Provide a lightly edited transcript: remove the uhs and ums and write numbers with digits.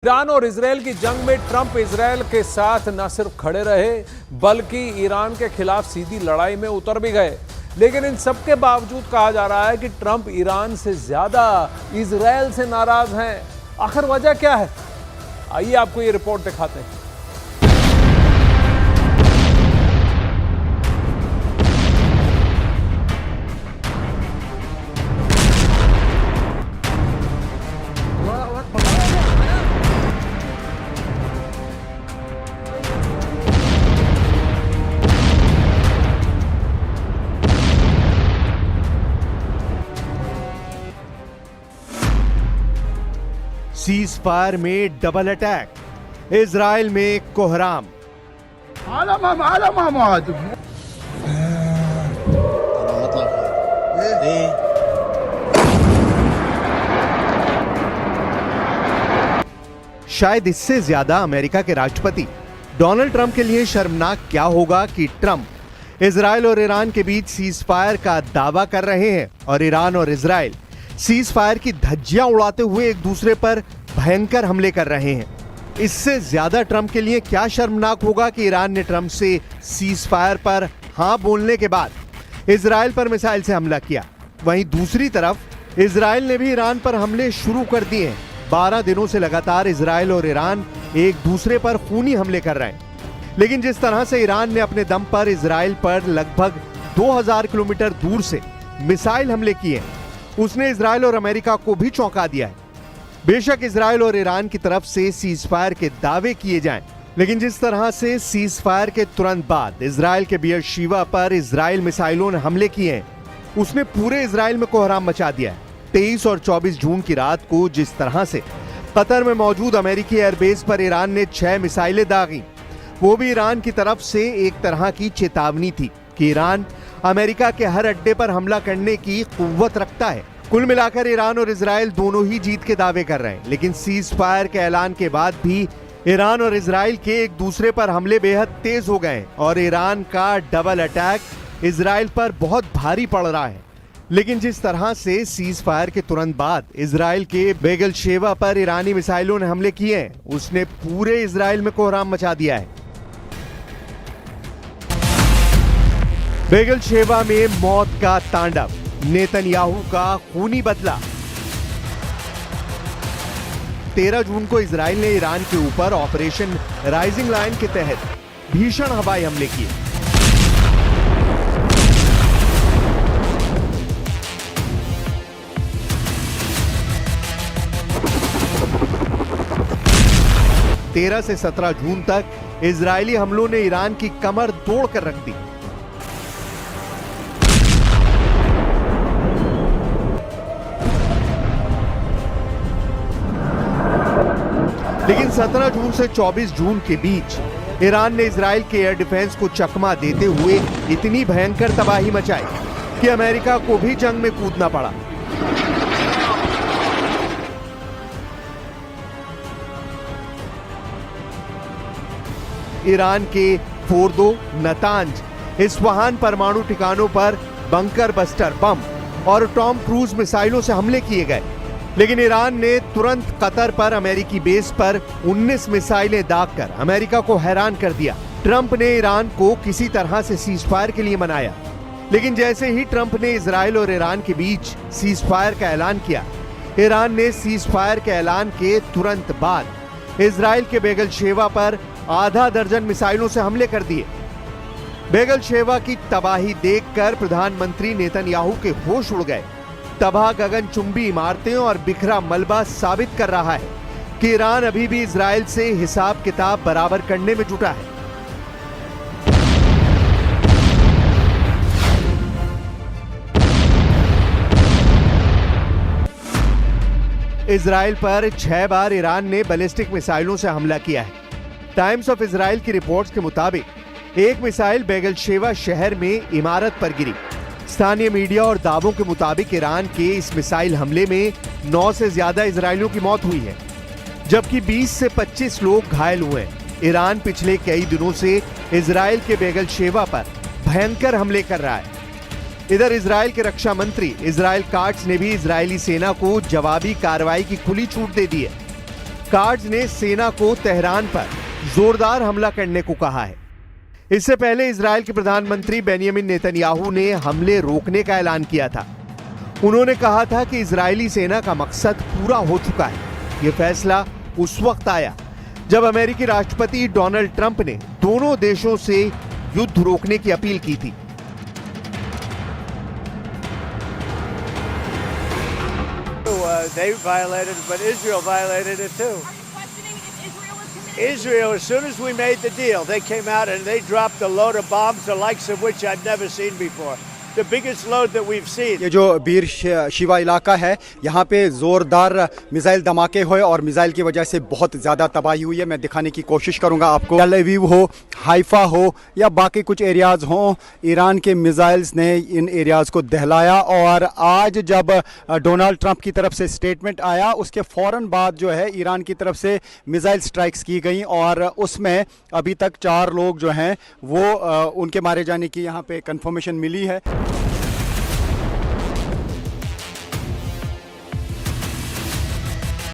Iran और Israel की जंग में ट्रंप इजरायल के साथ न सिर्फ खड़े रहे बल्कि ईरान के खिलाफ सीधी लड़ाई में उतर भी गए। लेकिन इन सब के बावजूद कहा जा रहा है कि ट्रंप ईरान से ज्यादा इजरायल से नाराज हैं। आखिर वजह क्या है? आइए आपको ये रिपोर्ट दिखाते हैं। सीज फायर में डबल अटैक, इजराइल में कोहराम। शायद इससे ज्यादा अमेरिका के राष्ट्रपति डोनाल्ड ट्रंप के लिए शर्मनाक क्या होगा कि ट्रंप इजराइल और ईरान के बीच सीज फायर का दावा कर रहे हैं और ईरान और इजराइल सीज फायर की धज्जियां उड़ाते हुए एक दूसरे पर भयंकर हमले कर रहे हैं। इससे ज्यादा ट्रंप के लिए क्या शर्मनाक होगा कि ईरान ने ट्रंप से सीज फायर पर हां बोलने के बाद इजराइल पर मिसाइल से हमला किया। वहीं दूसरी तरफ इजराइल ने भी ईरान पर हमले शुरू कर दिए हैं। 12 दिनों से लगातार इजराइल और ईरान एक दूसरे पर खूनी हमले कर रहे हैं। लेकिन जिस तरह से ईरान ने अपने दम पर इजराइल पर लगभग 2000 किलोमीटर दूर से मिसाइल हमले किए, उसने इजराइल और अमेरिका को भी चौंका दिया है। बेशक इजराइल और ईरान की तरफ से सीज फायर के दावे किए जाएं, लेकिन जिस तरह से सीज फायर के तुरंत बाद इजराइल के बियरशेवा पर इजराइल मिसाइलों ने हमले किए हैं, उसने पूरे इजराइल में कोहराम मचा दिया है। 23 और 24 जून की रात को जिस तरह से कतर में मौजूद अमेरिकी एयरबेस पर ईरान ने 6 मिसाइलें दागी, वो भी ईरान की तरफ से एक तरह की चेतावनी थी कि ईरान अमेरिका के हर अड्डे पर हमला करने की कुव्वत रखता है। कुल मिलाकर ईरान और इजराइल दोनों ही जीत के दावे कर रहे हैं, लेकिन सीज फायर के ऐलान के बाद भी ईरान और इजराइल के एक दूसरे पर हमले बेहद तेज हो गए और ईरान का डबल अटैक इजराइल पर बहुत भारी पड़ रहा है। लेकिन जिस तरह से सीज फायर के तुरंत बाद इजराइल के बेगलशेवा पर ईरानी मिसाइलों ने हमले किए हैं, उसने पूरे इजराइल में कोहराम मचा दिया है। बेगलशेवा में मौत का तांडव, नेतन्याहू का खूनी बदला। 13 जून को इजराइल ने ईरान के ऊपर ऑपरेशन राइजिंग लायन के तहत भीषण हवाई हमले किए। तेरह से 17 जून तक इजरायली हमलों ने ईरान की कमर तोड़कर रख दी। लेकिन 17 जून से 24 जून के बीच ईरान ने इजराइल के एयर डिफेंस को चकमा देते हुए इतनी भयंकर तबाही मचाई कि अमेरिका को भी जंग में कूदना पड़ा। ईरान के फोर्दो, नतांज, इस्फहान परमाणु ठिकानों पर बंकर बस्टर बम और टॉम क्रूज मिसाइलों से हमले किए गए। लेकिन ईरान ने तुरंत कतर पर अमेरिकी बेस पर 19 मिसाइलें दागकर अमेरिका को हैरान कर दिया। ट्रंप ने ईरान को किसी तरह से सीज फायर के लिए मनाया, लेकिन जैसे ही ट्रंप ने इजराइल और ईरान के बीच सीज फायर का ऐलान किया, ईरान ने सीज फायर के ऐलान के तुरंत बाद इजराइल के बेगलशेवा पर आधा दर्जन मिसाइलों से हमले कर दिए। बेगलशेवा की तबाही देखकर प्रधानमंत्री नेतन्याहू के होश उड़ गए। तबाह गगनचुंबी इमारतें और बिखरा मलबा साबित कर रहा है कि ईरान अभी भी इजराइल से हिसाब किताब बराबर करने में जुटा है। इजराइल पर 6 बार ईरान ने बैलिस्टिक मिसाइलों से हमला किया है। टाइम्स ऑफ इजराइल की रिपोर्ट्स के मुताबिक एक मिसाइल बेगलशेवा शहर में इमारत पर गिरी। स्थानीय मीडिया और दावों के मुताबिक ईरान के इस मिसाइल हमले में 9 से ज्यादा इजरायलियों की मौत हुई है, जबकि 20 से 25 लोग घायल हुए हैं। ईरान पिछले कई दिनों से इजराइल के बेगलशेवा पर भयंकर हमले कर रहा है। इधर इजराइल के रक्षा मंत्री इजराइल काट्स ने भी इजरायली सेना को जवाबी कार्रवाई की खुली छूट दे दी है। कार्ड्स ने सेना को तेहरान पर जोरदार हमला करने को कहा है। इससे पहले इजराइल के प्रधानमंत्री बेंयामिन नेतन्याहू ने हमले रोकने का ऐलान किया था। उन्होंने कहा था कि इजरायली सेना का मकसद पूरा हो चुका है। यह फैसला उस वक्त आया जब अमेरिकी राष्ट्रपति डोनाल्ड ट्रंप ने दोनों देशों से युद्ध रोकने की अपील की थी। They violated it, but Israel violated it too. Are you questioning if Israel is committed? Israel, as soon as we made the deal, they came out and they dropped a load of bombs, the likes of which I've never seen before. The biggest load that we've seen. ये जो बीर शिवा इलाका है, यहाँ पे ज़ोरदार missile धमाके हुए और मिसाइल की वजह से बहुत ज़्यादा तबाही हुई है। मैं दिखाने की कोशिश करूँगा आपको। टेल अवीव हो, हाइफा हो या बाकी कुछ एरियाज़ हों, ईरान के मिसाइल्स ने इन एरियाज़ को दहलाया। और आज जब डोनाल्ड ट्रंप की तरफ से स्टेटमेंट आया, उसके फ़ौरन बाद जो है ईरान की तरफ से मिसाइल स्ट्राइक्स की गई और उसमें अभी तक 4 लोग जो हैं वो उनके मारे जाने की यहाँ पे कंफर्मेशन मिली है।